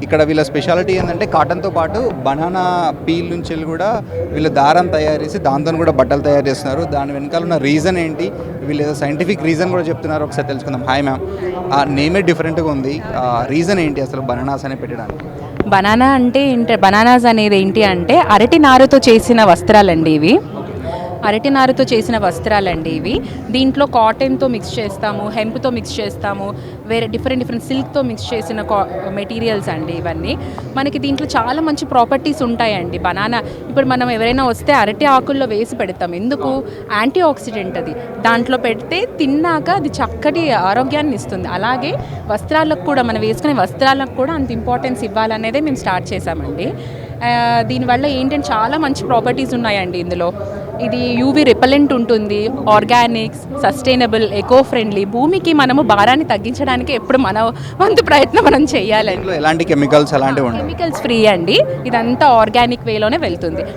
ఇక్కడ వీళ్ళ స్పెషాలిటీ ఏంటంటే కాటన్తో పాటు బనానా పీల్ నుంచి కూడా వీళ్ళు దారం తయారు చేసి దాంతో కూడా బట్టలు తయారు చేస్తున్నారు. దాని వెనకాల ఉన్న రీజన్ ఏంటి, వీళ్ళు ఏదో సైంటిఫిక్ రీజన్ కూడా చెప్తున్నారు. ఒకసారి తెలుసుకుందాం. హాయ్ మ్యామ్, ఆ నేమే డిఫరెంట్గా ఉంది, రీజన్ ఏంటి అసలు బనానాస్ అనే పెట్టడానికి? బనానా అంటే బనానాస్ అనేది ఏంటి అంటే అరటి నారుతో చేసిన వస్త్రాలండి ఇవి. అరటి నారుతో చేసిన వస్త్రాలండి ఇవి. దీంట్లో కాటన్తో మిక్స్ చేస్తాము, హెంప్తో మిక్స్ చేస్తాము, వేరే డిఫరెంట్ సిల్క్తో మిక్స్ చేసిన మెటీరియల్స్ అండి ఇవన్నీ. మనకి దీంట్లో చాలా మంచి ప్రాపర్టీస్ ఉంటాయండి. బనానా ఇప్పుడు మనం ఎవరైనా వస్తే అరటి ఆకుల్లో వేసి పెడతాం. ఎందుకు? యాంటీ ఆక్సిడెంట్ అది. దాంట్లో పెడితే తిన్నాక అది చక్కటి ఆరోగ్యాన్ని ఇస్తుంది. అలాగే వస్త్రాలకు కూడా, మనం వేసుకునే వస్త్రాలకు కూడా అంత ఇంపార్టెన్స్ ఇవ్వాలనేదే మేము స్టార్ట్ చేసామండి. దీనివల్ల ఏంటంటే చాలా మంచి ప్రాపర్టీస్ ఉన్నాయండి ఇందులో. ఇది యూవీ రిపెలెంట్ ఉంటుంది, ఆర్గానిక్స్, సస్టైనబుల్, ఎకో ఫ్రెండ్లీ. భూమికి మనము భారాన్ని తగ్గించడానికి ఎప్పుడు మన వంతు ప్రయత్నం మనం చేయాలండి. ఎలాంటి కెమికల్స్ అలాంటివి ఉండవు, కెమికల్స్ ఫ్రీ అండి. ఇదంతా ఆర్గానిక్ వేలోనే వెళ్తుంది.